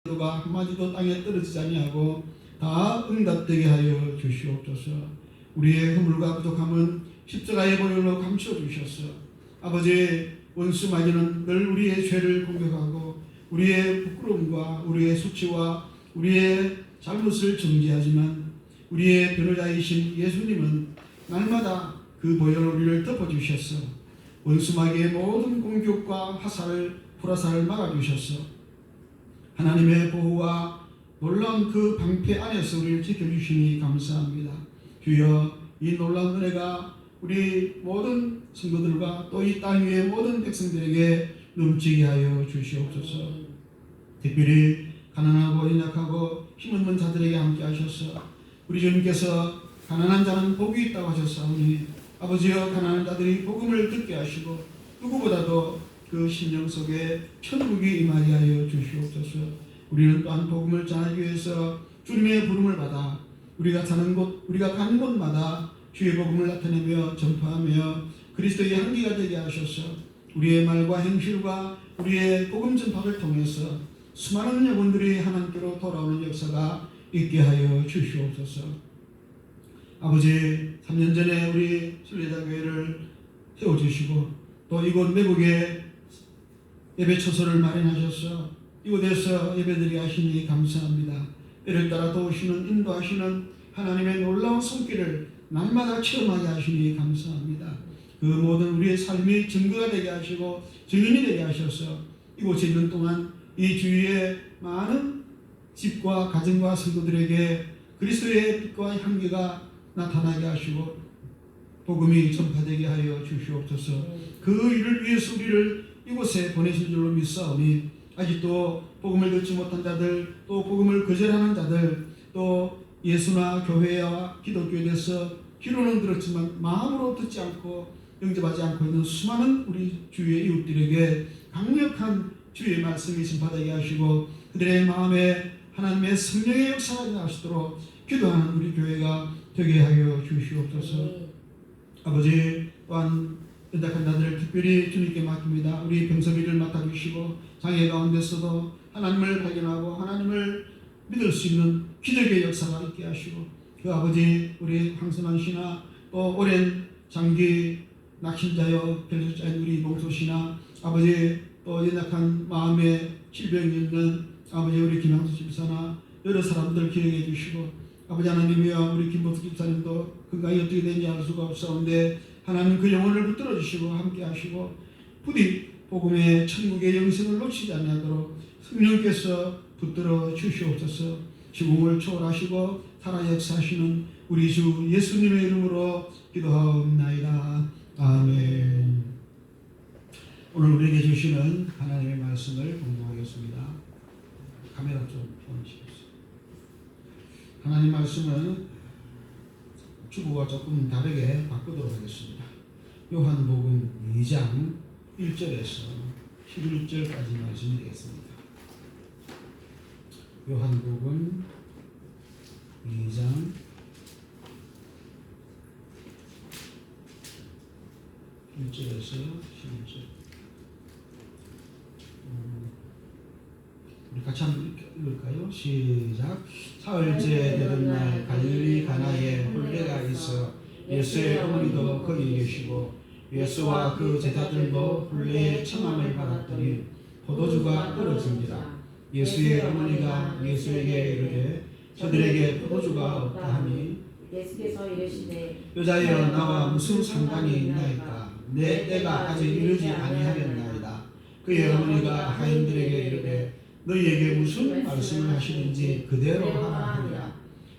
기도가 한마디도 땅에 떨어지지 아니하고 다 응답되게 하여 주시옵소서. 우리의 허물과 부족함은 십자가의 보혈로 감춰 주셔서 아버지, 원수 마귀는 늘 우리의 죄를 공격하고 우리의 부끄러움과 우리의 수치와 우리의 잘못을 정죄하지만 우리의 변호자이신 예수님은 날마다 그 보혈로 우리를 덮어주셔서 원수 마귀의 모든 공격과 화살을 불화살을 막아주셔서 하나님의 보호와 놀라운 그 방패 안에서 우리를 지켜주시니 감사합니다. 주여, 이 놀라운 은혜가 우리 모든 성도들과 또 이 땅 위의 모든 백성들에게 넘치게 하여 주시옵소서. 특별히 가난하고 연약하고 힘없는 자들에게 함께 하셔서 우리 주님께서 가난한 자는 복이 있다고 하셨사오니 아버지여, 가난한 자들이 복음을 듣게 하시고 누구보다도 그 심령 속에 천국이 임하게 하여 주시옵소서. 우리는 또한 복음을 전하기 위해서 주님의 부름을 받아 우리가 사는 곳, 우리가 가는 곳마다 주의 복음을 나타내며 전파하며 그리스도의 향기가 되게 하셔서 우리의 말과 행실과 우리의 복음 전파를 통해서 수많은 영혼들이 하나님께로 돌아오는 역사가 있게 하여 주시옵소서. 아버지, 3년 전에 우리 순례자교회를 세워주시고 또 이곳 내국에 예배 처소를 마련하셔서 이곳에서 예배드리게 하시니 감사합니다. 때를 따라 도우시는, 인도하시는 하나님의 놀라운 손길을 날마다 체험하게 하시니 감사합니다. 그 모든 우리의 삶이 증거가 되게 하시고 증인이 되게 하셔서 이곳에 있는 동안 이 주위의 많은 집과 가정과 성도들에게 그리스도의 빛과 향기가 나타나게 하시고 복음이 전파되게 하여 주시옵소서. 그 일을 위해서 우리를 이곳에 보내신 줄로 믿사오니 아직도 복음을 듣지 못한 자들, 또 복음을 거절하는 자들, 또 예수나 교회와 기독교에 대해서 귀로는 들었지만 마음으로 듣지 않고 영접하지 않고 있는 수많은 우리 주위의 이웃들에게 강력한 주의 말씀이 전파되게 하시고 그들의 마음에 하나님의 성령의 역사가 일어나시도록 기도하는 우리 교회가 되게 하여 주시옵소서. 아버지, 또한 연약한 자들을 특별히 주님께 맡깁니다. 우리 병섭이를 맡아주시고 장애 가운데서도 하나님을 발견하고 하나님을 믿을 수 있는 기적의 역사가 있게 하시고 그 아버지, 우리 황선환 씨나 또 오랜 장기 낙심자여 별자인 우리 봉소 씨나 아버지, 또 연약한 마음에 질병이 있는 아버지 우리 김양수 집사나 여러 사람들 기억해 주시고 아버지 하나님이여, 우리 김복수 집사님도 건강이 어떻게 되는지 알 수가 없사온데 하나님 그 영혼을 붙들어 주시고 함께 하시고 부디 복음의 천국의 영생을 놓치지 않도록 성령께서 붙들어 주시옵소서. 지금을 초월하시고 살아 역사하시는 우리 주 예수님의 이름으로 기도하옵나이다. 아멘. 오늘 우리에게 주시는 하나님의 말씀을 공부하겠습니다. 카메라 좀 켜주십시오. 하나님 말씀은 주보가 조금 다르게 바꾸도록 하겠습니다. 요한복음 2장 1절에서 11절까지 말씀이 되겠습니다. 요한복음 2장 1절에서 11절. 우리 같이 한번 읽을까요? 시작. 사흘째 되던 날 갈릴리 가나에 혼례가 있어 예수의 어머니도 거기 계시고 예수와 그 제자들도 혼례의 청함을 받았더니 포도주가 떨어집니다. 예수의 어머니가 예수에게 이르되 저들에게 포도주가 없다 하니 예수께서 이르시되 여자여, 나와 무슨 상관이 있나이까? 내 때가 아직 이르지 아니하였나이다. 그의 어머니가 하인들에게 이르되 너희에게 무슨 말씀을 하시는지 그대로 하라 하니라.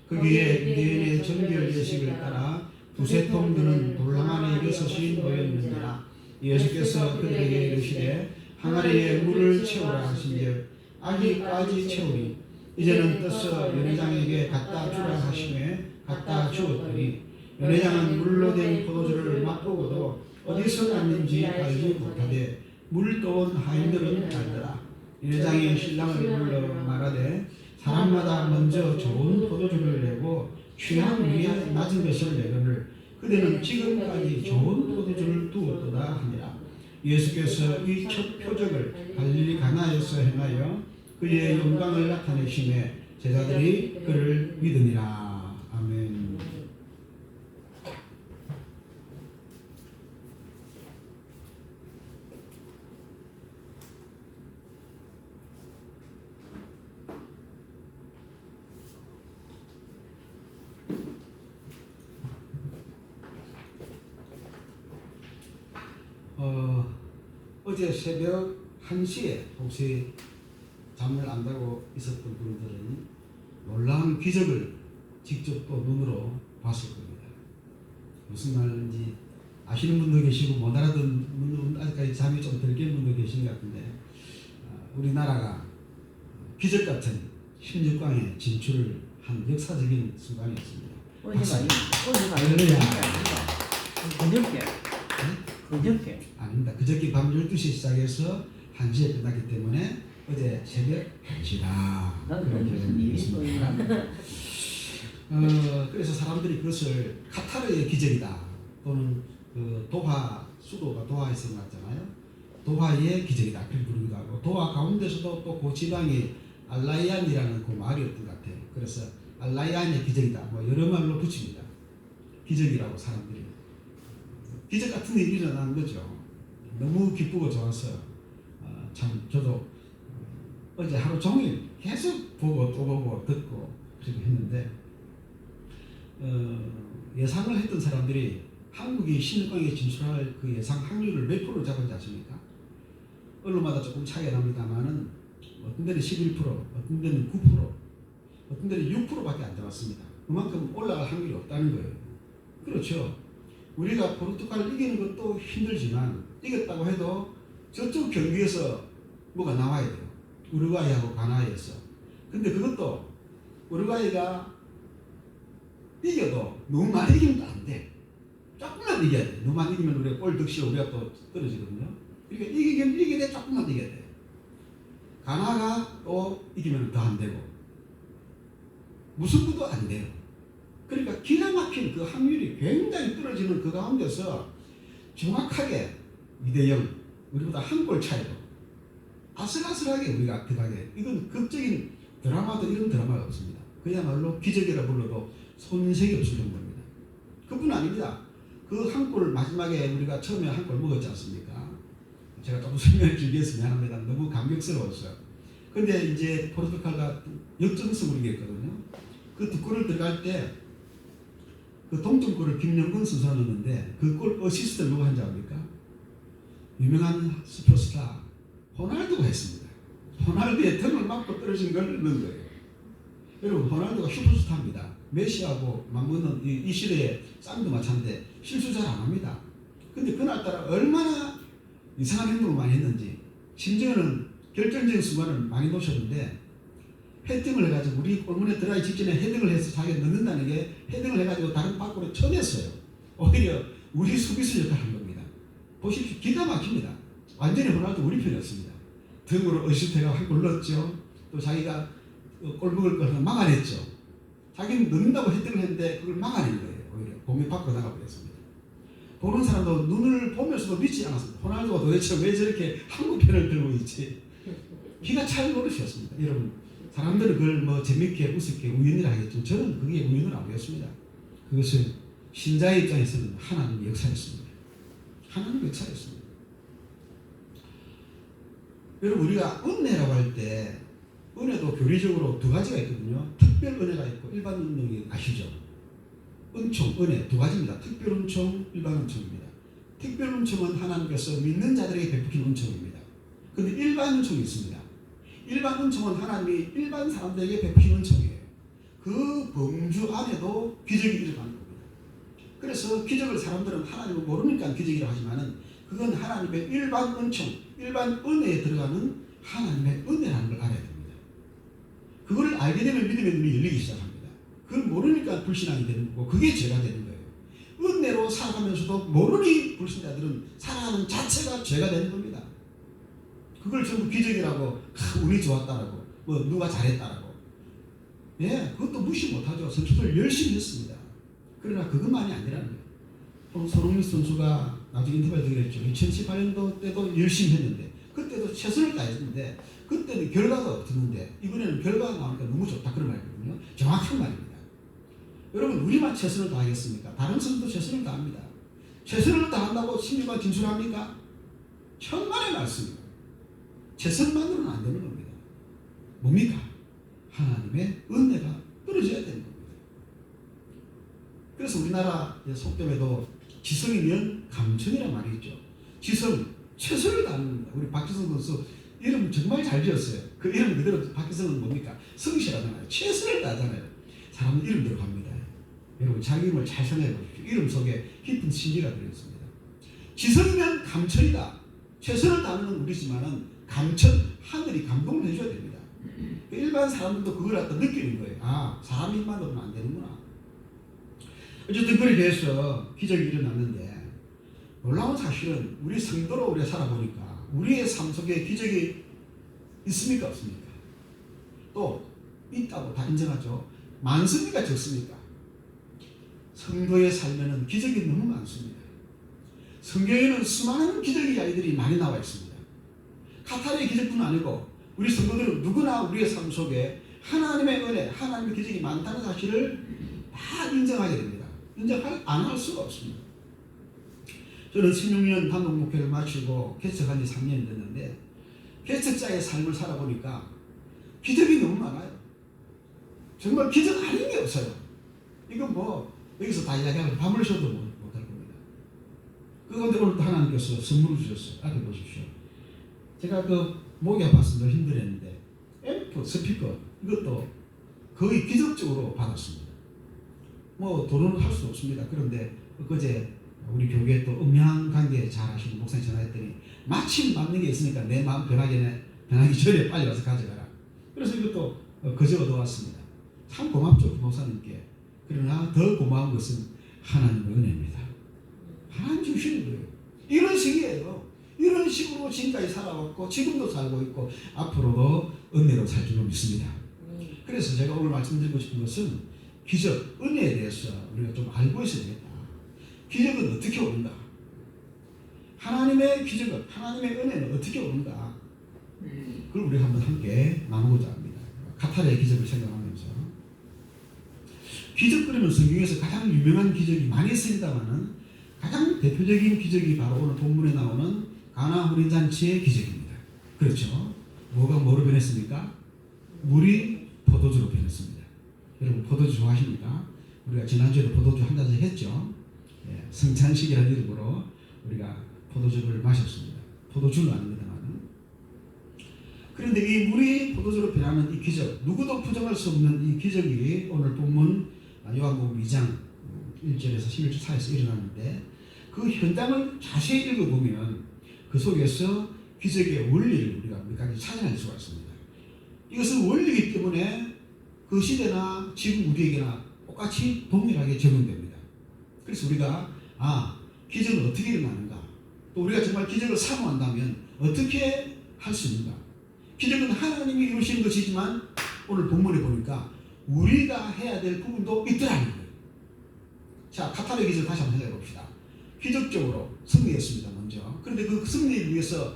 거기에 유대인의 정결 예식을 따라 두세 통 드는 돌랑 안에 6이 모였느니라. 예수께서 그들에게 이르시되 항아리에 물을 채우라 하신즉 아기까지 채우니 이제는 떠서 연회장에게 갖다 주라 하시매 갖다 주었더니 연회장은 물로 된 포도주를 맛보고도 어디서 났는지 알지 못하되 물 떠온 하인들은 알더라. 연회장이 신랑을 불러 말하되 사람마다 먼저 좋은 포도주를 내고 취한 위에 낮은 것을 내거늘 그대는 지금까지 좋은 포도주를 두었도다 하니라. 예수께서 이 첫 표적을 갈릴리 가나에서 행하여 그의 영광을 나타내심에 제자들이 그를 믿으니라. 아멘. 어제 새벽 1시에 혹시 잠을 안 자고 있었던 분들은 놀라운 기적을 직접 또 눈으로 봤을 겁니다. 무슨 말인지 아시는 분도 계시고 못 알아듣는 분도 아직까지 잠이 좀 덜 깬 분도 계신 것 같은데, 우리나라가 기적 같은 16강에 진출을 한 역사적인 순간이었습니다. 어제가 그저께 아닙니다. 그저께 밤 12시에 시작해서 1시에 끝났기 때문에 어제 새벽 1시다. 그렇게 얘기했습니다. 그래서 사람들이 그것을 카타르의 기적이다, 또는 그 도하, 수도가 도하에 생겼잖아요. 도하의 기적이다 그렇게 부르기도 하고, 도하 가운데서도 또 그 지방이 알라이안이라는 그 마을이었던 것 같아요. 그래서 알라이안의 기적이다, 뭐 여러 말로 붙입니다. 기적이라고 사람들이. 기적 같은 일이 일어난 거죠. 너무 기쁘고 좋아서 참 저도 어제 하루 종일 계속 보고 또 보고 듣고 그렇게 했는데, 예상을 했던 사람들이 한국이 16강에 진출할 그 예상 확률을 몇 프로 잡았지 않습니까? 언론마다 조금 차이가 납니다만은 어떤 데는 11%, 어떤 데는 9%, 어떤 데는 6%밖에 안 잡았습니다. 그만큼 올라갈 확률이 없다는 거예요. 그렇죠. 우리가 포르투갈을 이기는 것도 힘들지만 이겼다고 해도 저쪽 경기에서 뭐가 나와야 돼요. 우루과이하고 가나에서. 근데 그것도 우루과이가 이겨도 너무 많이 이기면 안 돼. 조금만 이겨야 돼. 너무 많이 이기면 우리가 골 득실 우리가 또 떨어지거든요. 그러니까 이기긴 이기되 조금만 이겨야 돼. 가나가 또 이기면 더 안 되고 무승부도 안 돼요. 그러니까 기가 막힌 그 확률이 굉장히 떨어지는 그 가운데서 정확하게 2대0, 우리보다 한 골 차이로 아슬아슬하게 우리가 들어가게, 이건 극적인 드라마도 이런 드라마가 없습니다. 그야말로 기적이라 불러도 손색이 없을 정도입니다. 그뿐 아닙니다. 그 한 골 마지막에 우리가 처음에 한 골 먹었지 않습니까? 제가 조금 설명을 길게 해서 미안합니다. 너무 감격스러웠어요. 근데 이제 포르투갈과 역전승을 이겼거든요. 그 두 골을 들어갈 때 그 동점골을 김영근 선수가 넣었는데 그 골 어시스트를 누가 한지 압니까? 유명한 슈퍼스타 호날두가 했습니다. 호날두의 등을 맞고 떨어진 걸 넣은 거예요. 여러분, 호날두가 슈퍼스타입니다. 메시하고 맞먹는 이 시대에 쌈도 마찬가지인데 실수 잘 안 합니다. 근데 그날따라 얼마나 이상한 행동을 많이 했는지, 심지어는 결정적인 순간을 많이 놓쳤는데 헤딩을 해가지고 우리 골문에 들어가기 직전에 헤딩을 해서 자기가 넣는다는 게, 헤딩을 해가지고 다른 밖으로 쳐냈어요. 오히려 우리 수비수 역할을 한 겁니다. 보십시오. 기가 막힙니다. 완전히 호날두 우리 편이었습니다. 등으로 어시스트가 한 골 넣었죠. 또 자기가 골 먹을 걸 막아냈죠. 자기는 넣는다고 헤딩을 했는데 그걸 막아낸 거예요. 오히려 공이 밖으로 나가버렸습니다. 보는 사람도 눈을 보면서도 믿지 않았습니다. 호날두가 도대체 왜 저렇게 한국 편을 들고 있지? 기가 찰 노릇이었습니다. 여러분, 사람들은 그걸 뭐 재밌게 우습게 우연이라 하겠지만 저는 그게 우연을 안 보였습니다. 그것은 신자의 입장에서는 하나님의 역사였습니다. 하나님의 역사였습니다. 여러분, 우리가 은혜라고 할 때 은혜도 교리적으로 두 가지가 있거든요. 특별 은혜가 있고 일반 은혜, 아시죠? 은총, 은혜 두 가지입니다. 특별 은총, 일반 은총입니다. 특별 은총은 하나님께서 믿는 자들에게 베푸신 은총입니다. 그런데 일반 은총이 있습니다. 일반 은총은 하나님이 일반 사람들에게 베푸신 은총이에요. 그 범주 안에도 기적이 일어나는 겁니다. 그래서 기적을 사람들은 하나님을 모르니까 기적이라고 하지만은 그건 하나님의 일반 은총, 일반 은혜에 들어가는 하나님의 은혜라는 걸 알아야 됩니다. 그걸 알게 되면 믿음의 눈이 열리기 시작합니다. 그걸 모르니까 불신앙이 되는 거고, 그게 죄가 되는 거예요. 은혜로 살아가면서도 모르니 불신자들은 살아가는 자체가 죄가 되는 겁니다. 그걸 전부 기적이라고, 운이 좋았다라고, 뭐 누가 잘했다라고, 예, 그것도 무시 못하죠. 선수들 열심히 했습니다. 그러나 그것만이 아니라는 거예요. 손흥민 선수가 나중에 인터뷰에 드렸죠. 2018년도 때도 열심히 했는데 그때도 최선을 다했는데 그때는 결과가 없었는데 이번에는 결과가 나오니까 너무 좋다 그런 말이거든요. 정확한 말입니다. 여러분 우리만 최선을 다하겠습니까? 다른 선수도 최선을 다합니다. 최선을 다한다고 신비만 진술합니까? 천만의 말씀입니다. 최선만으로는 안 되는 겁니다. 뭡니까? 하나님의 은혜가 떨어져야 되는 겁니다. 그래서 우리나라 속담에도 지성이면 감천이란 말이 있죠. 지성, 최선을 다하는 겁니다. 우리 박지성 선수 이름 정말 잘 지었어요. 그 이름 그대로 박지성은 뭡니까? 성실하잖아요. 최선을 다하잖아요. 사람은 이름대로 갑니다. 여러분 자기 이름을 잘 생각해 보십시오. 이름 속에 깊은 진리가 들어있습니다. 지성이면 감천이다. 최선을 다하는 건 우리지만은 감천, 하늘이 감동을 해줘야 됩니다. 일반 사람들도 그걸 갖다 느끼는 거예요. 아, 사람 일만으로는 안 되는구나. 어쨌든 그렇게 해서 기적이 일어났는데 놀라운 사실은 우리 성도로 우리가 살아보니까 우리의 삶 속에 기적이 있습니까? 없습니까? 또 있다고 다 인정하죠. 많습니까? 적습니까? 성도의 삶에는 기적이 너무 많습니다. 성경에는 수많은 기적의 아이들이 많이 나와 있습니다. 카타르의 기적뿐 아니고 우리 성도들은 누구나 우리의 삶 속에 하나님의 은혜, 하나님의 기적이 많다는 사실을 다 인정하게 됩니다. 안 할 수가 없습니다. 저는 16년 단독 목회를 마치고 개척한 지 3년이 됐는데 개척자의 삶을 살아보니까 기적이 너무 많아요. 정말 기적 아닌 게 없어요. 이건 뭐 여기서 다 이야기하면 밤을 쉬어도 못할 겁니다. 그런데 오늘도 하나님께서 선물을 주셨어요. 앞에 보십시오. 제가 그 목이 아파서 늘 힘들었는데 앰프, 스피커 이것도 거의 기적적으로 받았습니다. 뭐 돈은 할 수 없습니다. 그런데 그제 우리 교회에 또 음향 관계 잘 하시는 목사님 전화했더니 마침 맞는 게 있으니까 내 마음 변하기 전에 빨리 와서 가져가라. 그래서 이것도 그제 얻어왔습니다. 참 고맙죠, 목사님께. 그러나 더 고마운 것은 하나님의 은혜입니다. 하나님 주시는 거예요. 이런 식이에요. 이런 식으로 지금까지 살아왔고 지금도 살고 있고 앞으로도 은혜로 살 줄로 믿습니다. 그래서 제가 오늘 말씀드리고 싶은 것은 기적, 은혜에 대해서 우리가 좀 알고 있어야 되겠다. 기적은 어떻게 오는가? 하나님의 기적은, 하나님의 은혜는 어떻게 오는가? 그걸 우리가 한번 함께 나누고자 합니다. 카타르의 기적을 생각하면서 기적 그러면 성경에서 가장 유명한 기적이 많이 쓰입니다만은 가장 대표적인 기적이 바로 오늘 본문에 나오는 가나 혼인잔치의 기적입니다. 그렇죠? 뭐가 뭐로 변했습니까? 물이 포도주로 변했습니다. 여러분 포도주 좋아하십니까? 우리가 지난주에도 포도주 한 잔씩 했죠. 예, 성찬식이라는 이름으로 우리가 포도주를 마셨습니다. 포도주는 아닙니다만. 그런데 이 물이 포도주로 변하는 이 기적, 누구도 부정할 수 없는 이 기적이 오늘 본문 요한복음 2장 1절에서 11절 사이에서 일어났는데 그 현장을 자세히 읽어보면 그 속에서 기적의 원리를 우리가 몇 가지 찾아낼 수가 있습니다. 이것은 원리이기 때문에 그 시대나 지금 우리에게나 똑같이 동일하게 적용됩니다. 그래서 우리가 기적은 어떻게 일어나는가, 또 우리가 정말 기적을 사모한다면 어떻게 할 수 있는가. 기적은 하나님이 이루시는 것이지만 오늘 본문에 보니까 우리가 해야 될 부분도 있더라는 거예요. 자, 카타르 기적 다시 한번 생각해 봅시다. 기적적으로 승리했습니다, 먼저. 그런데 그 승리를 위해서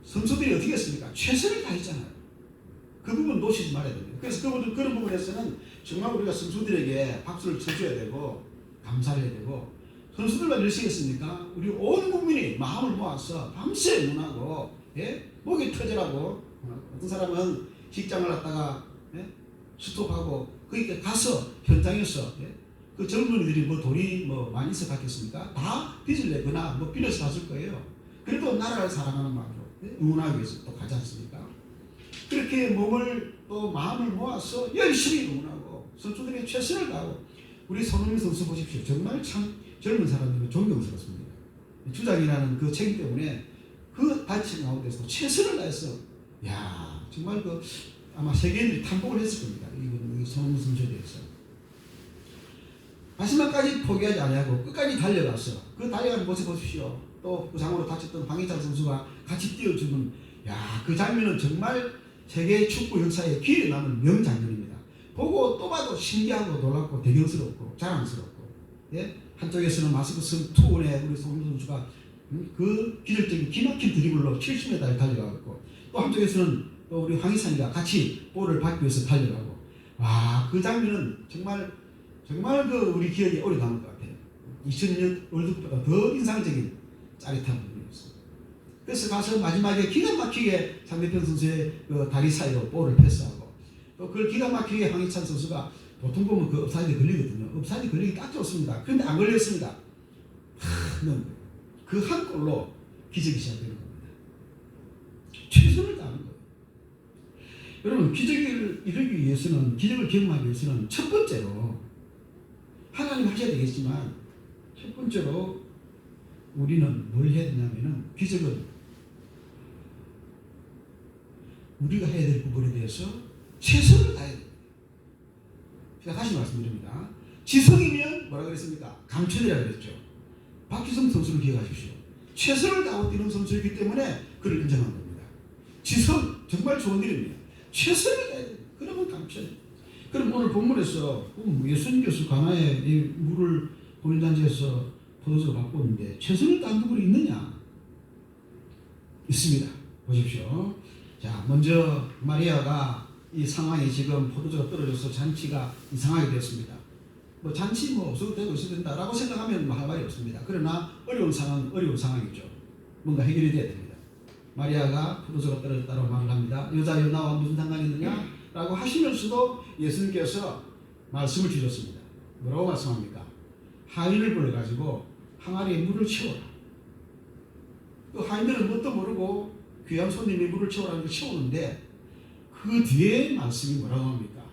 선수들이 어떻게 했습니까? 최선을 다했잖아요. 그 부분 놓치지 말아야 됩니다. 그래서 그런 부분에서는 정말 우리가 선수들에게 박수를 쳐줘야 되고 감사를 해야 되고, 선수들만 열심히 했습니까? 우리 온 국민이 마음을 모아서 밤새 문하고 목이 터지라고, 어떤 사람은 직장을 갔다가 스톱하고 거기 가서 현장에서 그 젊은이들이 뭐 돈이 뭐 많이 있어 갔겠습니까? 다 빚을 내거나 뭐 빌려서 갔을 거예요. 그래도 나라를 사랑하는 마음으로 응원하기 위해서 또 가지 않습니까? 그렇게 몸을 또 마음을 모아서 열심히 응원하고 선수들이 최선을 다하고, 우리 손흥민 선수 보십시오. 정말 참 젊은 사람들은 존경스럽습니다. 주장이라는 그 책임 때문에 그 다친 가운데서 최선을 다해서 정말 아마 세계인들이 탐복을 했을 겁니다. 이 손흥민 선수에 대해서 마지막까지 포기하지 아니하고 끝까지 달려가서 그 달려가는 모습 보십시오. 또 부상으로 다쳤던 황희찬 선수가 같이 뛰어주는 그 장면은 정말 세계 축구 역사에 기억에 남는 명장면입니다. 보고 또 봐도 신기하고 놀랍고 대견스럽고 자랑스럽고, 한쪽에서는 마스크 쓴 투혼에 우리 손흥민 선수가 그 기적적인 기막힌 드리블로 70m를 달려가고 또 한쪽에서는 또 우리 황희찬이가 같이 볼을 받기 위해서 달려가고 와, 그 장면은 정말 그 우리 기억에 오래 남을 것 같아요. 2000년 월드컵보다 더 인상적인 짜릿한 부분이었어요. 그래서 가서 마지막에 기가 막히게 상대편 선수의 그 다리 사이로 볼을 패스하고 또 그걸 기가 막히게 황희찬 선수가 보통 보면 그 업사이드 걸리거든요. 업사이드 걸리기 딱 좋습니다. 그런데 안 걸렸습니다. 그 한 골로 기적이 시작되는 겁니다. 최선을 다하는 거예요. 여러분, 기적을 이루기 위해서는, 기적을 경험하기 위해서는 첫 번째로 하나님 하셔야 되겠지만 첫 번째로 우리는 뭘 해야 되냐면은 기적은 우리가 해야 될 부분에 대해서 최선을 다해야 됩니다. 제가 다시 말씀드립니다. 지성이면 뭐라 그랬습니까? 감춰내라 그랬죠. 박지성 선수를 기억하십시오. 최선을 다하고 뛰는 선수이기 때문에 그를 인정한 겁니다. 지성 정말 좋은 일입니다. 최선을 다해야 됩니다. 그러면 감춰요. 그럼 오늘 본문에서 예수님 교수 가나에 이 물을 본인 잔치에서 포도주를 받고 있는데 최선을 다한 부분이 있느냐? 있습니다. 보십시오. 자, 먼저 마리아가 이 상황이 지금 포도주가 떨어져서 잔치가 이상하게 되었습니다. 뭐 잔치 뭐 없어도 되고 있어도 된다라고 생각하면 할 말이 없습니다. 그러나 어려운 상황이죠. 뭔가 해결이 돼야 됩니다. 마리아가 포도주가 떨어졌다고 말을 합니다. 여자여 나와 무슨 상관이 있느냐? 라고 하시면서도 예수님께서 말씀을 주셨습니다. 뭐라고 말씀합니까? 하인을 불러가지고 항아리에 물을 채워라. 그 하인들은 뭣도 모르고 귀한 손님이 물을 채우라는 걸 채우는데 그 뒤에 말씀이 뭐라고 합니까?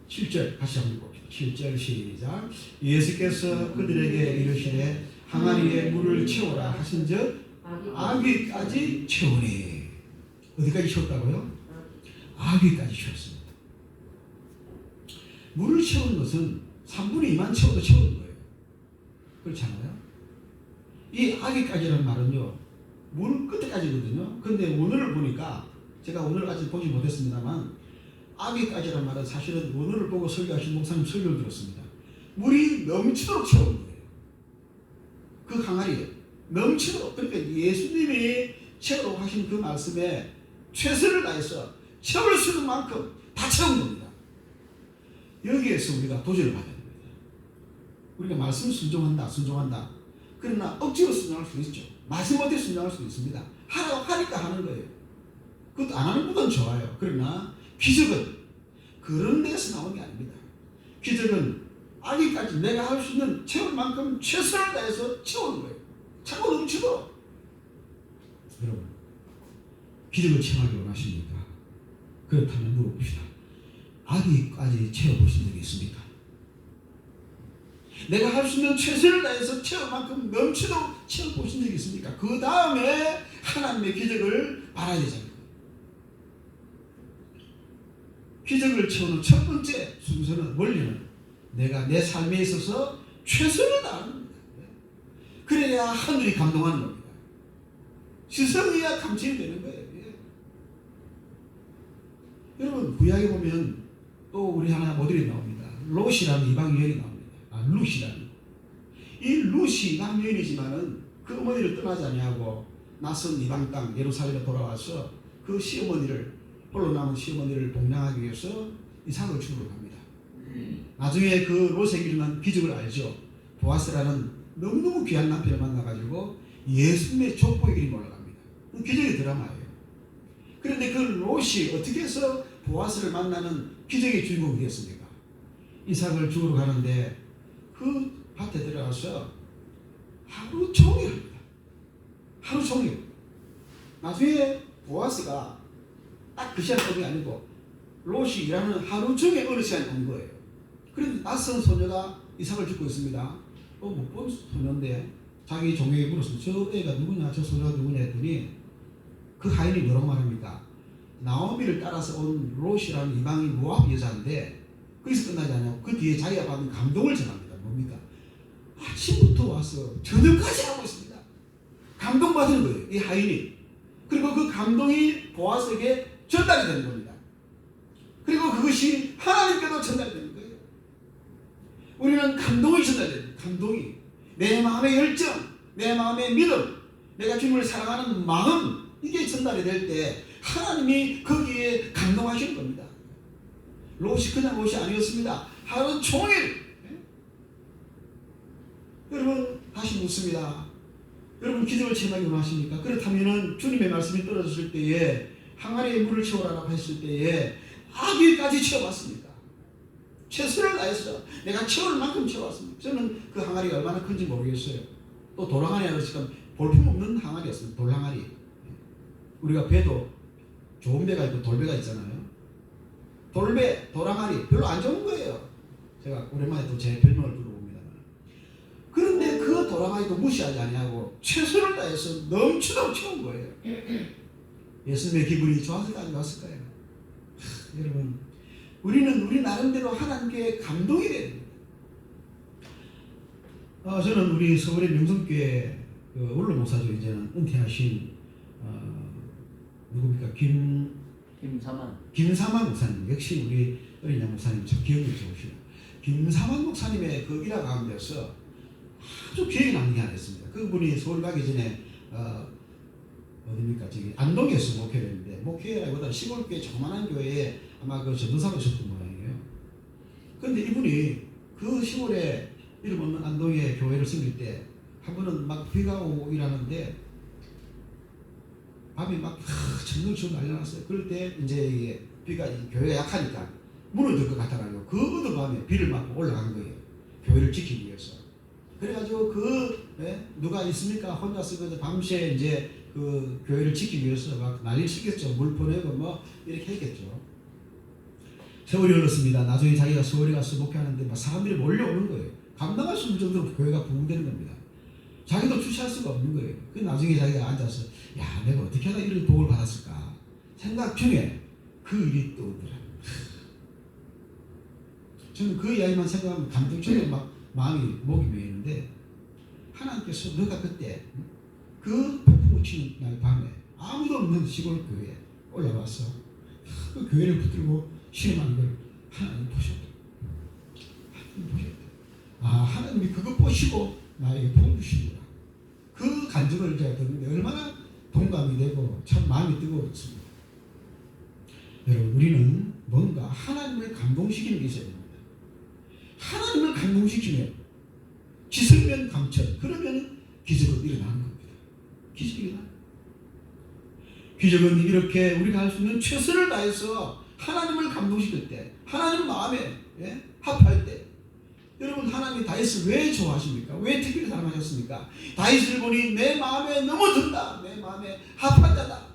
7절 다시 한번 봅시다. 7절 시작. 예수께서 그들에게 이르시되 항아리에 물을 채워라 하신즉 아귀까지 채우니. 어디까지 채웠다고요? 아귀까지 채웠습니다. 물을 채우는 것은 3분의 2만 채워도 채우는 거예요. 그렇잖아요? 이 아귀까지라는 말은요, 물 끝에까지거든요. 근데 원어를 보니까, 제가 원어를 아직 보지 못했습니다만, 아귀까지라는 말은 사실은 원어를 보고 설교하신 목사님 설교를 들었습니다. 물이 넘치도록 채우는 거예요. 그 항아리에 넘치도록. 그러니까 예수님이 채우라고 하신 그 말씀에 최선을 다해서 채울 수 있는 만큼 다 채운 겁니다. 여기에서 우리가 도전을 받아야 됩니다. 우리가 말씀 순종한다. 그러나 억지로 순종할 수 있죠. 말씀 못해 순종할 수 있습니다. 하라고 하니까 하는 거예요. 그것도 안 하는 것은 좋아요. 그러나 기적은 그런 데서 나오는 게 아닙니다. 기적은 아기까지 내가 할 수 있는 채울 만큼 최선을 다해서 채우는 거예요. 차고 넘치도록. 여러분, 기적을 체험하기 원하십니까? 그렇다면 물어봅시다. 아기까지 채워보신 적이 있습니까? 내가 할 수 있는 최선을 다해서 채울 만큼 넘치도록 채워보신 적이 있습니까? 그 다음에 하나님의 기적을 바라야 되잖아요. 기적을 채우는 첫 번째 순서는, 원리는 내가 내 삶에 있어서 최선을 다하는 겁니다. 그래야 하늘이 감동하는 겁니다. 지성이야 감침이 되는 거예요. 여러분, 구약에 보면 또 우리 하나 모델이 나옵니다. 롯이라는 이방 여인이 나옵니다. 룻이라는. 이 룻이 이방 여인이지만은 그 어머니를 떠나지 아니하고 낯선 이방 땅 예루살렘에 돌아와서 그 시어머니를, 홀로 남은 시어머니를 동냥하기 위해서 이삭을 주우러 갑니다. 나중에 그 롯에게 일어난 기적을 알죠. 보아스라는 너무너무 귀한 남편을 만나가지고 예수님의 족보의 길이 올라갑니다. 그 기적의 드라마예요. 그런데 그 롯이 어떻게 해서 보아스를 만나는 기적의 주인공이 되었습니까? 이삭을 주우러 가는데 그 밭에 들어가서 하루 종일 합니다. 하루 종일. 나중에 보아스가 딱 그 시간이 아니고 롯이 일하는 하루 종일 어느 시간이 온 거예요. 그런데 낯선 소녀가 이삭을 줍고 있습니다. 못 본 소녀인데 자기 종에게 물었어요. 저 애가 누구냐, 저 소녀가 누구냐 했더니 그 하인이 뭐라고 말합니까? 나오미를 따라서 온 롯이라는 이방인 모압 여자인데 거기서 끝나지 않냐고 그 뒤에 자기가 받은 감동을 전합니다. 뭡니까? 아침부터 와서 저녁까지 하고 있습니다. 감동받은 거예요. 이 하인이. 그리고 그 감동이 보아스에게 전달이 되는 겁니다. 그리고 그것이 하나님께도 전달이 되는 거예요. 우리는 감동이 전달돼요. 감동이. 내 마음의 열정, 내 마음의 믿음, 내가 주님을 사랑하는 마음, 이게 전달이 될 때 하나님이 거기에 감동하시는 겁니다. 롯이 그냥 롯이 아니었습니다. 하루 종일. 여러분 다시 묻습니다. 여러분 기적을 체험하기 원하십니까? 그렇다면 주님의 말씀이 떨어졌을 때에 항아리에 물을 채우라고 했을 때에 아기까지 채워봤습니다. 최선을 다해서 내가 채울 만큼 채워왔습니다. 저는 그 항아리가 얼마나 큰지 모르겠어요. 또 돌항아리라고 지금 볼품없는 항아리였습니다. 돌항아리. 우리가 배도 좋은 배가 있고 돌배가 있잖아요. 돌배, 돌항아리 별로 안 좋은 거예요. 제가 오랜만에 또 제 별명을 들어봅니다. 그런데 그 돌항아리도 무시하지 아니하고 최선을 다해서 넘치도록 채운 거예요. 예수님의 기분이 좋았을까 안 좋았을까요? 여러분, 우리는 우리 나름대로 하나님께 감동이 돼야 됩니다. 저는 우리 서울의 명성교회 원로 목사죠. 이제는 은퇴하신 누굽니까? 김사만 목사님. 역시 우리 어린 양 목사님 참 기억이 좋으시네요. 김사만 목사님의 그 일화 가운데서 아주 기억에 남는 게 하나 있습니다. 그분이 서울 가기 전에 어디입니까? 저기 안동에서 목회를 했는데, 목회라기보다 시골교회 조그만한 교회에 아마 그 전도사로 오셨던 모양이에요. 그런데 이분이 그 시골에 이름 없는 안동에 교회를 섬길 때 한 번은 막 비가 오고 이러는데 밤에 막 천둥치고 난리 났어요. 그럴 때 이제 이게 비가 교회가 약하니까 무너질 것 같아가지고 그 어느 밤에 비를 맞고 올라간 거예요. 교회를 지키기 위해서. 그래가지고 누가 있습니까? 혼자 쓰고 밤새 이제 그 교회를 지키기 위해서 막 난리를 치겠죠. 물 보내고 뭐 이렇게 했겠죠. 세월이 흘렀습니다. 나중에 자기가 서울에 가서 목회하는데 막 사람들이 몰려오는 거예요. 감당할 수 없는 정도로 교회가 붕괴되는 겁니다. 자기도 주체할 수가 없는 거예요. 그 나중에 자기가 앉아서 야, 내가 어떻게 하다 이런 도움을 받았을까 생각 중에 그 일이 떠오르더라. 저는 그 이야기만 생각하면 감동적으로 막 마음이 목이 메이는데, 하나님께서 너가 그때 그 폭풍을 치는 날 밤에 아무도 없는 시골 교회에 올라와서 그 교회를 붙들고 실험하는 걸 하나님 보셨다. 하나님 보셨다. 하나님이 그거 보시고 나에게 복을 주시구나. 그 간증을 제가 듣는데 얼마나 동감이 되고 참 마음이 뜨거웠습니다. 여러분, 우리는 뭔가 하나님을 감동시키는 게 있어야 됩니다. 하나님을 감동시키면 기승면 강천, 그러면 기적은 일어나는 겁니다. 기적이 일어나는 겁니다. 기적은 이렇게 우리가 할 수 있는 최선을 다해서 하나님을 감동시킬 때, 하나님 마음에 합할 때, 여러분, 하나님이 다윗을 왜 좋아하십니까? 왜 특별히 사랑하셨습니까? 다윗을 보니 내 마음에 너무 든다. 내 마음에 합한 자다.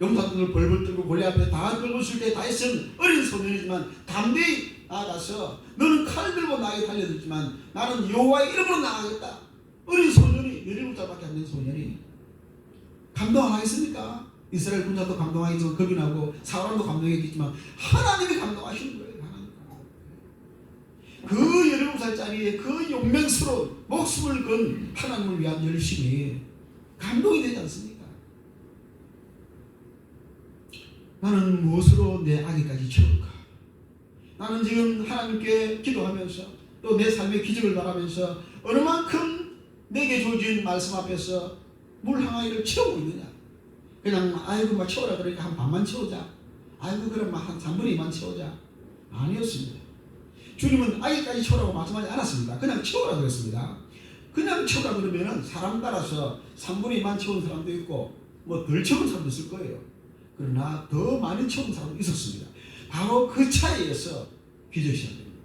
용사들을 벌벌 떨고 골리앗 앞에 다 끌고 있을 때 다윗은 어린 소년이지만 담대히 나아가서 너는 칼을 들고 나에게 달려들지만 나는 여호와의 이름으로 나아가겠다. 어린 소년이 17살밖에 안 된 소년이 감동 안 하겠습니까? 이스라엘 군사도 감동하겠지만 겁이 나고 사람도 감동했겠지만 하나님이 감동하시는 거예요. 그 17살짜리의 그 용맹스러운 목숨을 건 하나님을 위한 열심이 감동이 되지 않습니까? 나는 무엇으로 내 아기까지 채울까? 나는 지금 하나님께 기도하면서 또 내 삶의 기적을 바라면서 어느 만큼 내게 주어진 말씀 앞에서 물 항아리를 채우고 있느냐? 그냥 아이고 막 채우라 그러니까 한 반만 채우자. 아이고 그럼 한 3분의 2만 채우자. 아니었습니다. 주님은 아기까지 채우라고 말씀하지 않았습니다. 그냥 채우라고 했습니다. 그냥 채우라 그러면은 사람 따라서 3분의 2만 채운 사람도 있고 뭐 덜 채운 사람도 있을 거예요. 그러나 더 많이 채운 사람도 있었습니다. 바로 그 차이에서 기적이 시작됩니다.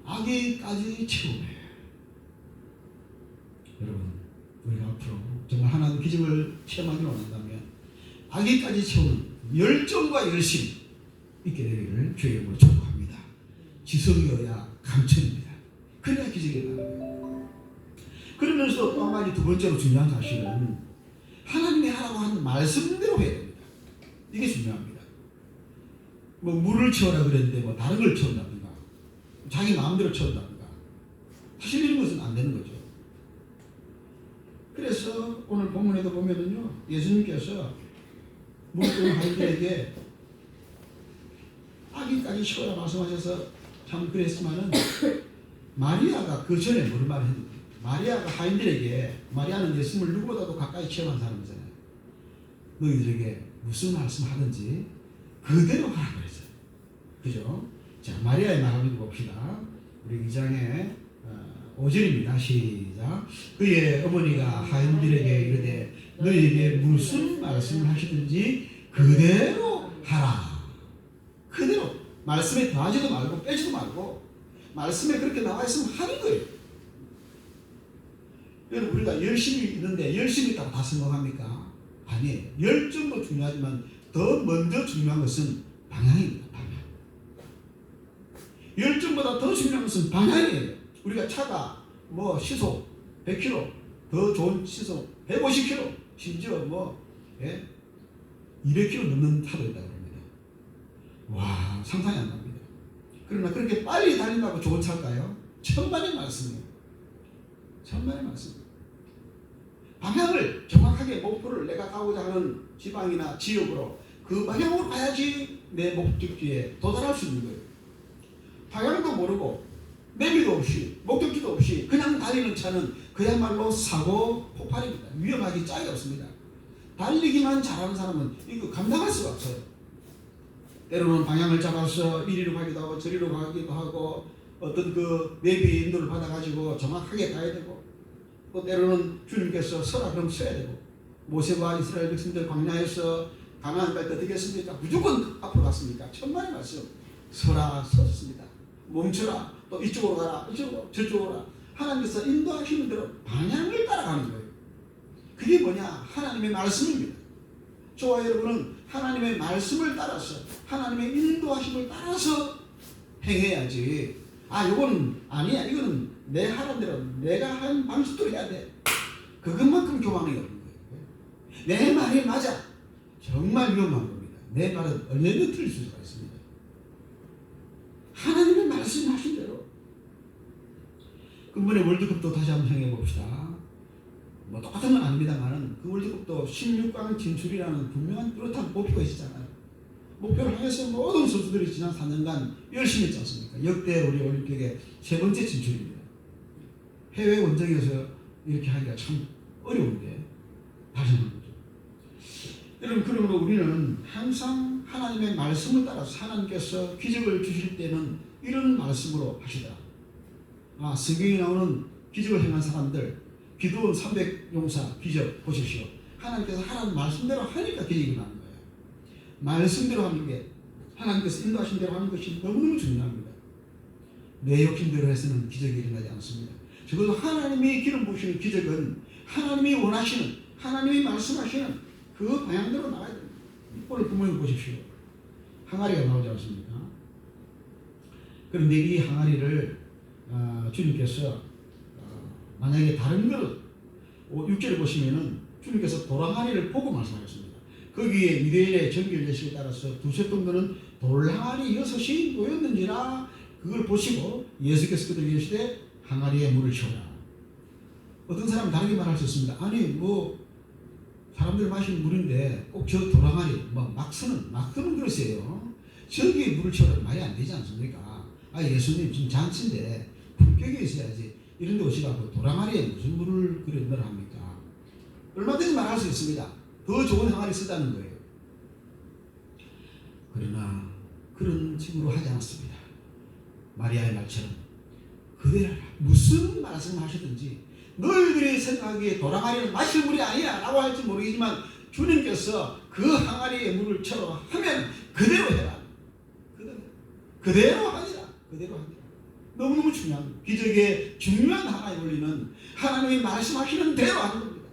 아기까지 채우네. 여러분, 우리가 앞으로 정말 하나님 기적을 체험하기를 원한다면 아기까지 채우는 열정과 열심 있게 되기를 주의 이름으로 축복합니다. 지성이어야 감천입니다. 그래야 기적이 일어나요. 그러면서 또 한 가지 두 번째로 중요한 사실은 하나님이 하라고 하는 말씀대로 해야 됩니다. 이게 중요합니다. 뭐 물을 채우라 그랬는데 뭐 다른 걸 채운다든가 자기 마음대로 채운다든가 사실 이런 것은 안 되는 거죠. 그래서 오늘 본문에도 보면은요, 예수님께서 물병 아이들에게 아기까지 채우라 말씀하셔서 참 그랬지만은 마리아가 그 전에 뭐를 말했는데 마리아가 하인들에게, 마리아는 예수님을 누구보다도 가까이 체험한 사람이잖아요. 너희들에게 무슨 말씀 하든지 그대로 하라 그랬어요. 그죠? 자, 마리아의 말 한번 봅시다. 우리 2장에 5절입니다. 시작. 그의 어머니가 하인들에게 이르되 너희에게 무슨 말씀을 하시든지 그대로 하라. 그대로. 말씀에 더하지도 말고 빼지도 말고 말씀에 그렇게 나와 있으면 하는 거예요. 여러분, 우리가 열심히 있는데 열심히 있다고 다 성공합니까? 아니에요. 열정도 중요하지만 더 먼저 중요한 것은 방향입니다. 방향. 열정보다 더 중요한 것은 방향이에요. 우리가 차가 뭐 시속 100km, 더 좋은 시속 150km, 심지어 200km 넘는 차도 있다고 합니다. 와, 상상이 안 납니다. 그러나 그렇게 빨리 달린다고 좋은 차일까요? 천만의 말씀이에요. 천만의 말씀. 방향을 정확하게, 목표를 내가 가고자 하는 지방이나 지역으로 그 방향으로 가야지 내 목적지에 도달할 수 있는 거예요. 방향도 모르고 내비도 없이 목적지도 없이 그냥 달리는 차는 그야말로 사고 폭발입니다. 위험하기 짝이 없습니다. 달리기만 잘하는 사람은 이거 감당할 수가 없어요. 때로는 방향을 잡아서 이리로 가기도 하고 저리로 가기도 하고 어떤 그 내비 인도를 받아가지고 정확하게 가야 되고, 또 때로는 주님께서 서라 그럼 서야 되고, 모세와 이스라엘 백성들 광야에서 가나안 갈 때 어떻게 했습니까? 무조건 앞으로 갔습니까? 천만의 말씀. 서라 섰습니다. 멈춰라, 또 이쪽으로 가라, 이쪽으로 저쪽으로 가라. 하나님께서 인도하시는 대로 방향을 따라가는 거예요. 그게 뭐냐? 하나님의 말씀입니다. 저와 여러분은 하나님의 말씀을 따라서, 하나님의 인도하심을 따라서 행해야지. 아, 이거는 아니야, 이거는 내 하는 대로 내가 한 방식대로 해야 돼. 그것만큼 교만이 없는 거예요. 내 말이 맞아. 정말 위험한 겁니다. 내 말은 언제든 틀릴 수가 있습니다. 하나님의 말씀하신 대로. 이번에 월드컵도 다시 한번 생각해 봅시다. 뭐 똑같은 건 아닙니다만은 그 월드컵도 16강 진출이라는 분명한 뚜렷한 목표가 있었잖아요. 목표를 향해서 모든 선수들이 지난 4년간 열심히 했지 않습니까? 역대 우리 올림픽의 3번째 진출입니다. 해외 원정에서 이렇게 하기가 참 어려운데 다시 하는 거죠. 여러분, 그러므로 우리는 항상 하나님의 말씀을 따라서, 하나님께서 기적을 주실 때는 이런 말씀으로 하시더라. 아, 성경에 나오는 기적을 행한 사람들, 기도원 300용사 기적 보십시오. 하나님께서 하라는 말씀대로 하니까 기적이 나는 거예요. 말씀대로 하는 게, 하나님께서 인도하신 대로 하는 것이 너무너무 중요합니다. 내 욕심대로 해서는 기적이 일어나지 않습니다. 적어도 하나님이 기름 부으시는 기적은 하나님이 원하시는, 하나님이 말씀하시는 그 방향대로 나가야 됩니다. 오늘 부모님 보십시오. 항아리가 나오지 않습니까? 그런데 이 항아리를 주님께서 만약에 다른 걸 6절에 보시면은 주님께서 돌항아리를 보고 말씀하셨습니다. 거기에 유대인의 정결 예식에 따라서 두세 정도는 돌항아리 6이 놓였는지라 그걸 보시고 예수께서 그들에게 이르시되 항아리에 물을 채우라. 어떤 사람은 다르게 말할 수 있습니다. 아니 뭐 사람들 마시는 물인데 꼭 저 돌항아리 막 쓰는 그릇이에요. 저기에 물을 채우라고 말이 안 되지 않습니까? 아, 예수님 지금 잔치인데 품격이 있어야지 이런 데 오시라고 돌항아리에 무슨 물을 그래 넣으라 합니까? 얼마든지 말할 수 있습니다. 더 좋은 항아리 쓰자는 거예요. 그러나 그런 식으로 하지 않았습니다. 마리아의 말처럼 그대로 무슨 말씀을 하시든지 너희들이 생각하기에 돌항아리는 마실 물이 아니야 라고 할지 모르겠지만 주님께서 그 항아리에 물을 채워 하면 그대로 해라. 그대로 하니라. 그대로 하니라. 너무너무 중요한 기적의 중요한 하나의 원리는 하나님이 말씀하시는 대로 하는 겁니다.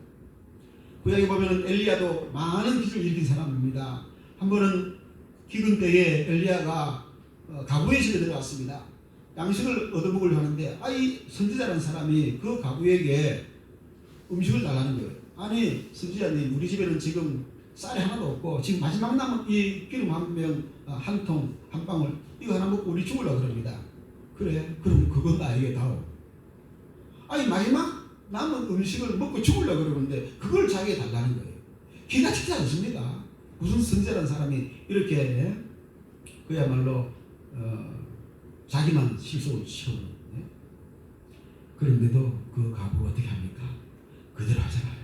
구약에 보면 엘리야도 많은 기적을 일으킨 사람입니다. 한 번은 기근 때에 엘리야가 가부의 집에 들어갔습니다. 양식을 얻어먹으려고 하는데 이 선지자라는 사람이 그 가부에게 음식을 달라는 거예요. 아니 선지자님, 우리 집에는 지금 쌀이 하나도 없고 지금 마지막 남은 이 기름 한 통 한 방울 이거 하나 먹고 우리 죽으려고 그럽니다. 그래, 그럼 그건 나에게 다오. 아니 마지막 남은 음식을 먹고 죽으려고 그러는데 그걸 자기에게 달라는 거예요. 기가 차지 않습니까? 무슨 선지자라는 사람이 이렇게 그야말로 자기만 실속을 치우는. 그런데도 그 과부가 어떻게 합니까? 그대로 하잖아요.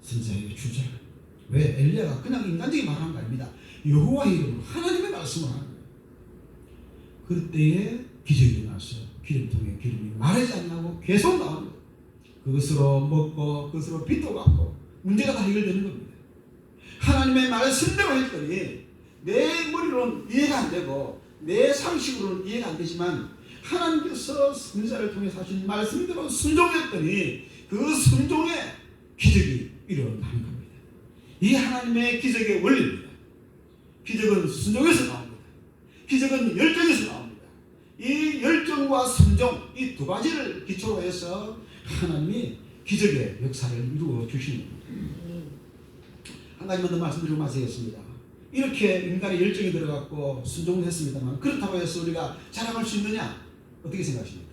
선지자에게 주절. 왜? 엘리야가 그냥 인간적인 말을 한 거 아닙니다. 여호와의 이름으로 하나님의 말씀을 하는 거예요. 그때에 기적이 일어났어요. 기름통에 기름이 마르지 않냐고 계속 나오는 거예요. 그것으로 먹고 그것으로 빚도 갚고 문제가 다 해결되는 겁니다. 하나님의 말씀대로 했더니 내 머리로는 이해가 안 되고 내 상식으로는 이해가 안 되지만 하나님께서 선지자를 통해서 하신 말씀대로 순종했더니 그 순종에 기적이 일어나는 겁니다. 이 하나님의 기적의 원리입니다. 기적은 순종에서 나옵니다. 기적은 열정에서 나옵니다. 이 열정과 순종 이 두 가지를 기초로 해서 하나님이 기적의 역사를 이루어 주시는 겁니다. 한 가지만 더 말씀드리고 마치겠습니다. 이렇게 인간의 열정이 들어갔고 순종을 했습니다만 그렇다고 해서 우리가 자랑할 수 있느냐? 어떻게 생각하십니까?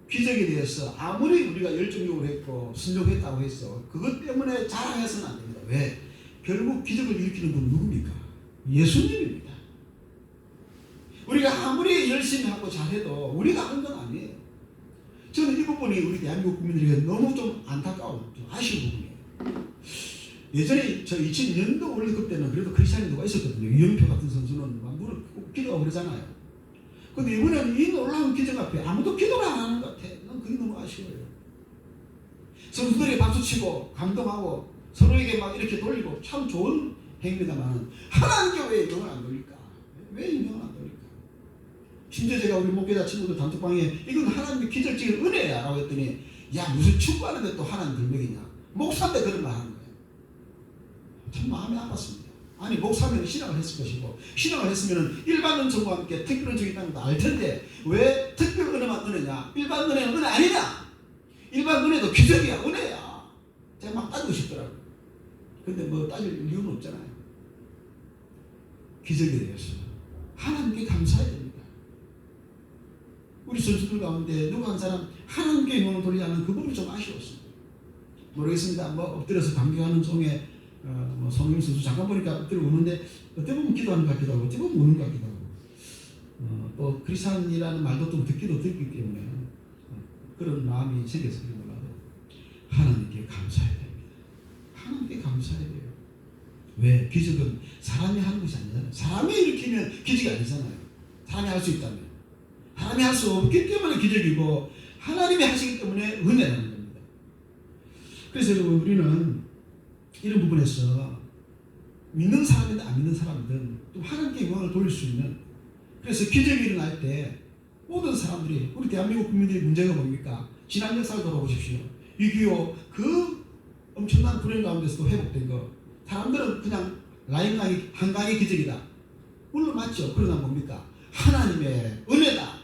기적에 대해서 아무리 우리가 열정적으로 했고 순종했다고 해서 그것 때문에 자랑해서는 안 됩니다. 왜? 결국 기적을 일으키는 분은 누굽니까? 예수님입니다. 우리가 아무리 열심히 하고 잘해도 우리가 한 건 아니에요. 저는 이 부분이 우리 대한민국 국민들에게 너무 좀 안타까운, 좀 아쉬운 부분이에요. 예전에 저 2002년도 월드컵 때는 그래도 크리스찬이 누가 있었거든요. 이영표 같은 선수는 막 무릎 꿇고 기도하고 그러잖아요. 근데 이번에는 이 놀라운 기적 앞에 아무도 기도를 안 하는 것 같아. 난 그게 너무 아쉬워요. 선수들이 박수치고 감동하고 서로에게 막 이렇게 돌리고 참 좋은 행위입니다만 하나님께 왜 영을 안 돌릴까? 왜 영을 안 돌릴까? 심지어 제가 우리 목회자 친구들 단톡방에 이건 하나님의 기적적인 은혜야 라고 했더니 야 무슨 축구하는데 또 하나님 들먹이냐? 목사인데 그런 말 하는 거예요. 참 마음이 아팠습니다. 아니 목사면 신앙을 했을 것이고 신앙을 했으면 일반 은총과 함께 특별 은총이 있다는 것도 알 텐데 왜 특별 은혜만 은혜냐? 일반 은혜는 은혜 아니냐? 일반 은혜도 기적이야 은혜야. 제가 막 따지고 싶더라고요. 근데 뭐 따질 이유는 없잖아요. 기적에 대해서 하나님께 감사해야 됩니다. 우리 선수들 가운데 누구 한 사람 하나님께 영광을 돌리지 않는 그 부분이 좀 아쉬웠습니다. 모르겠습니다. 뭐 엎드려서 감격하는 종에 뭐 손흥민 선수 잠깐 보니까 엎드려 우는데 어떻게 보면 기도하는 것 같기도 하고 어떻게 보면 우는 것 같기도 하고 또 크리스찬이라는 말도 좀 듣기 때문에 그런 마음이 생겼을지 몰라도 하나님께 감사해야 됩니다. 하나님께 감사해야 돼요. 왜? 기적은 사람이 하는 것이 아니잖아요. 사람이 일으키면 기적이 아니잖아요. 사람이 할 수 있다면. 사람이 할 수 없기 때문에 기적이고 하나님이 하시기 때문에 은혜라는 겁니다. 그래서 여러분 우리는 이런 부분에서 믿는 사람이든 안 믿는 사람이든 또 하나님께 영광을 돌릴 수 있는 그래서 기적이 일어날 때 모든 사람들이 우리 대한민국 국민들의 문제가 뭡니까? 지난 역사를 돌아보십시오. 6.25 그 엄청난 불행 가운데서도 회복된 거 사람들은 그냥 라인강이 한강의 기적이다. 물론 맞죠. 그러나 뭡니까? 하나님의 은혜다.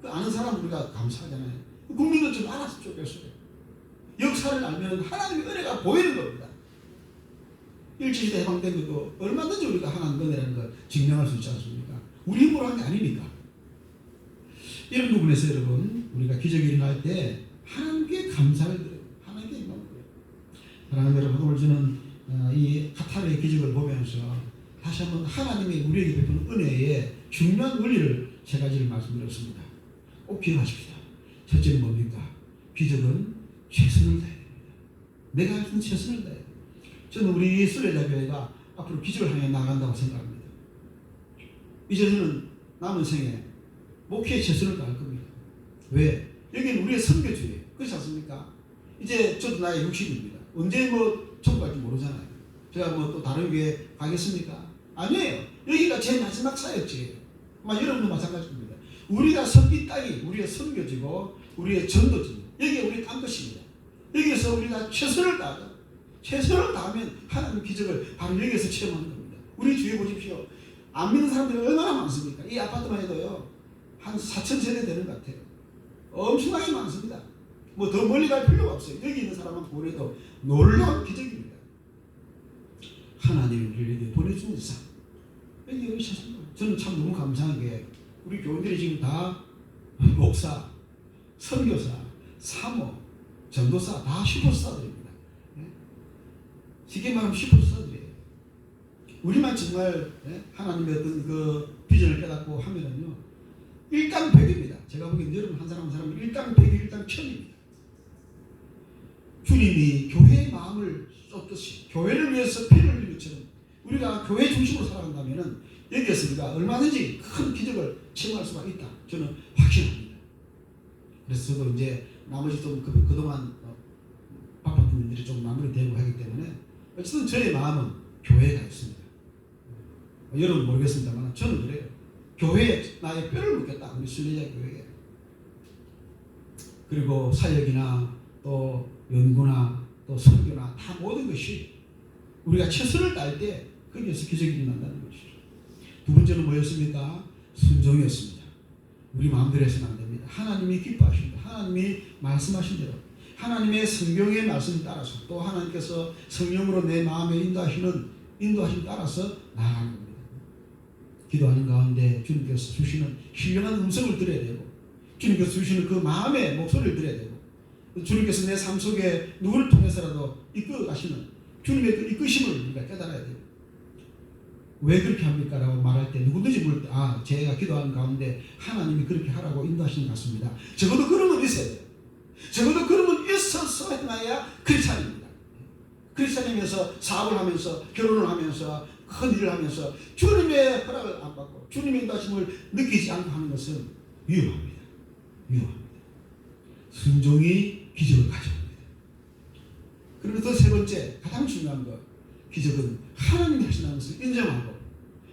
그 아는 사람 우리가 감사하잖아요. 국민들 좀 알았으면 좋겠어요. 역사를 알면 하나님의 은혜가 보이는 겁니다. 일제시대 해방된 것도 얼마든지 우리가 하나님의 은혜라는 걸 증명할 수 있지 않습니까? 우리 힘으로 한 게 아니니까. 이런 부분에서 여러분 우리가 기적이 일어날 때 하나님께 감사를 드려요. 하나님께 영광을 드려요. 사랑하는 여러분 오늘 저는 이 카타르의 기적을 보면서 다시 한번 하나님이 우리에게 베푸는 은혜의 중요한 원리를 세 가지를 말씀드렸습니다. 꼭 기억하십시오. 첫째는 뭡니까? 기적은 최선을 다해야 됩니다. 내가 할 수 있는 최선을 다해야 됩니다. 저는 우리 순례자교회가 앞으로 기적을 향해 나간다고 생각합니다. 이제 저는 남은 생에 목회에 최선을 다할 겁니다. 왜? 여기는 우리의 선교주의예요. 그렇지 않습니까? 이제 저도 나이 60입니다. 언제 뭐 천국 갈지 모르잖아요. 제가 뭐 또 다른 교회 가겠습니까? 아니에요. 여기가 제 마지막 사역지예요. 여러분도 마찬가지입니다. 우리가 섬긴 땅이 우리의 선교지고 우리의 전도지입니다. 여기가 우리 땅 것입니다. 여기에서 우리가 최선을 다하자. 최선을 다하면 하나님의 기적을 바로 여기에서 체험하는 겁니다. 우리 주위에 보십시오. 안 믿는 사람들이 얼마나 많습니까? 이 아파트만 해도요. 한 4,000세대 되는 것 같아요. 엄청나게 많습니다. 뭐 더 멀리 갈 필요가 없어요. 여기 있는 사람만 보내도 놀라운 기적입니다. 하나님이 우리에게 보내준 이상 여기 오셨습니다. 저는 참 너무 감사한 게 우리 교인들이 지금 다 목사, 선교사, 사모, 전도사 다 슈퍼스타들입니다. 쉽게 말하면 슈퍼스타들이에요. 우리만 정말 하나님의 어떤 그 비전을 깨닫고 하면은요 일감백입니다. 제가 볼 보기엔 여러분 한 사람 한 사람 일당백이 일당천입니다. 주님이 교회의 마음을 쏟듯이 교회를 위해서 피를 흘린 것처럼 우리가 교회 중심으로 살아간다면 여기에서 우리가 얼마든지 큰 기적을 체험할 수가 있다. 저는 확신합니다. 그래서 저도 이제 나머지 좀 그동안 바빴던 일들이 좀 마무리되고 하기 때문에 어쨌든 저의 마음은 교회가 있습니다. 여러분 모르겠습니다만 저는 그래요. 교회에 나의 뼈를 묻겠다. 우리 순례자 교회에. 그리고 사역이나 또 연구나 또 선교나 다 모든 것이 우리가 최선을 다할 때 거기에서 기적이 일어난다는 것이죠. 두 번째는 뭐였습니까? 순종이었습니다. 우리 마음대로 해서는 안 됩니다. 하나님이 기뻐하십니다. 하나님이 말씀하신 대로 하나님의 성경의 말씀을 따라서 또 하나님께서 성령으로 내 마음에 인도하심 따라서 나아가는 겁니다. 기도하는 가운데 주님께서 주시는 신령한 음성을 들어야 되고 주님께서 주시는 그 마음의 목소리를 들어야 되고 주님께서 내 삶 속에 누구를 통해서라도 이끌어가시는 주님의 그 이끄심을 우리가 깨달아야 돼요. 왜 그렇게 합니까? 라고 말할 때 누구든지 물을 때 제가 기도하는 가운데 하나님이 그렇게 하라고 인도하시는 것 같습니다. 적어도 그런 건 있어야 돼요. 적어도 그런 건 있어서 해놔야 크리스찬입니다. 크리스찬이면서 사업을 하면서 결혼을 하면서 큰 일을 하면서 주님의 허락을 안 받고 주님의 인도하심을 느끼지 않고 하는 것은 위험합니다. 위험합니다. 순종이 기적을 가져옵니다. 그리고 또 세 번째 가장 중요한 것 기적은 하나님이 하시는 것을 인정하고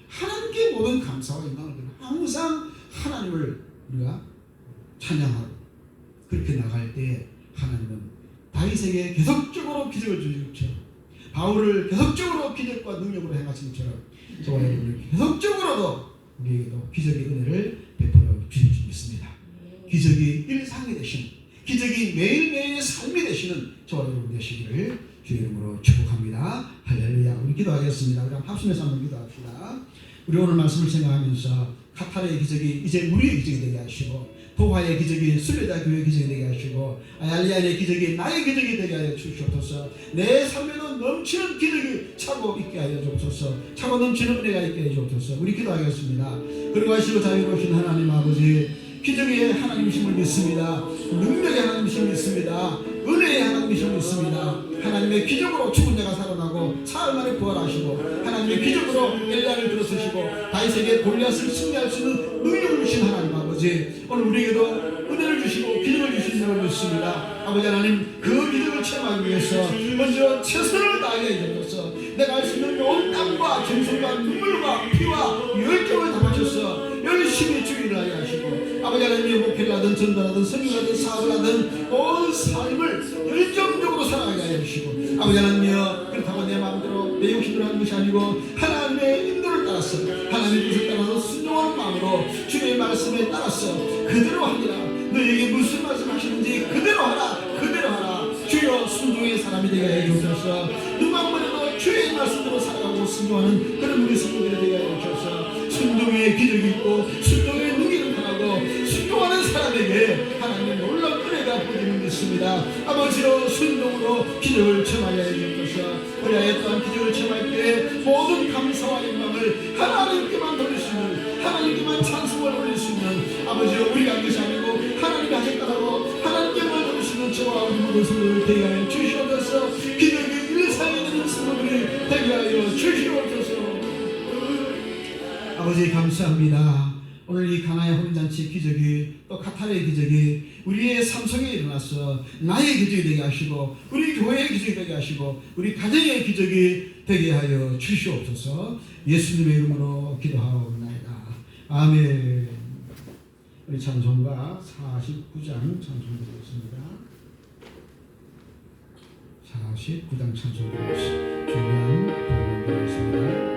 하나님께 모든 감사와 영광을 드리고 항상 하나님을 우리가 찬양하고 그렇게 나갈 때 하나님은 다윗에게 계속적으로 기적을 주신 것처럼 바울을 계속적으로 기적과 능력으로 행하신 것처럼 저와 여러분을 계속적으로도 우리에게도 기적의 은혜를 베풀어 주실 수 있습니다. 기적이 일상이 되시는 기적이 매일매일의 삶이 되시는 저와 여러분 되시기를 주의 이름으로 축복합니다. 할렐루야. 우리 기도하겠습니다. 우리 합심해서 한번 기도합시다. 우리 오늘 말씀을 생각하면서 카타르의 기적이 이제 우리의 기적이 되게 하시고 도화의 기적이 순례자 교회의 기적이 되게 하시고 알리안의 기적이 나의 기적이 되게 하여 주시옵소서. 내 삶에는 넘치는 기적이 차고 있게 하여 주옵소서. 차고 넘치는 은혜가 있게 하여 주옵소서. 우리 기도하겠습니다. 그리고 하시고 자유로우신 하나님 아버지 기적의 하나님이심을 믿습니다. 능력의 하나님이심을 믿습니다. 은혜의 하나님이심을 믿습니다. 하나님의 기적으로 죽은 자가 살아나고 사흘 만에 부활하시고 하나님의 기적으로 엘리야를 들어서시고 다윗에게 골리앗을 승리할 수 있는 능력을 주신 하나님 아버지 오늘 우리에게도 은혜를 주시고 기적을 주신 줄 믿습니다. 아버지 하나님 그 기적을 체험하기 위해서 먼저 최선을 다하여 주셔서 내가 할 수 있는 온 땀과 정성과 눈물과 피와 열정을 다 바쳐서 열심히 주기를 하여 하시고 아버지 하나님 목회를 하든 전도하든 선교하든 사업을 하든 온 삶을 열정적으로 살아가게 하여 주시고 아버지 하나님이여 그렇다고 내 마음대로 내 욕심대로 하는 것이 아니고 하나님의 인도를 따라서 하나님의 뜻을 따라서 순종하는 마음으로 주의 말씀에 따라서 그대로 하니라. 너에게 무슨 말씀 하시는지 그대로 하라. 그대로 하라. 주여 순종의 사람이 되게 하여 주옵소서. 누가 보내도 주의 말씀대로 살아가고 순종하는 그런 우리 성도들이 되게 하여 주옵소서. 순종의 기적이 있고 순종의 능력을 바라고 순종하는 사람에게 하나님의 놀라운 은혜가 보이는 것입니다. 아버지로 순종으로 기적을 체험하여 주옵소서. 우리 아이 또한 기적을 체험할 때 모든 감사와 영광을 하나님께만 돌릴 수 있는 하나님께만 찬송을 올릴 수 있는 아버지로 우리가 한 것이 아니고 하나님이 하셨다고 하나님께만 돌릴 수 있는 저와 우리 모든 성도를 되게 하여 주시옵소서. 기적이 일상이 되는 성도들이 되게 하여 주시옵소서. 아버지 감사합니다. 오늘 이 가나의 혼인잔치 기적이 또 카타르의 기적이 우리의 삶 속에 일어나서 나의 기적이 되게 하시고 우리 교회의 기적이 되게 하시고 우리 가정의 기적이 되게 하여 주시옵소서. 예수님의 이름으로 기도하옵나이다. 아멘. 우리 찬송가 49장 찬송드리겠습니다. 49장 찬송드리겠습니다. 중요한 부분이 되겠습니다.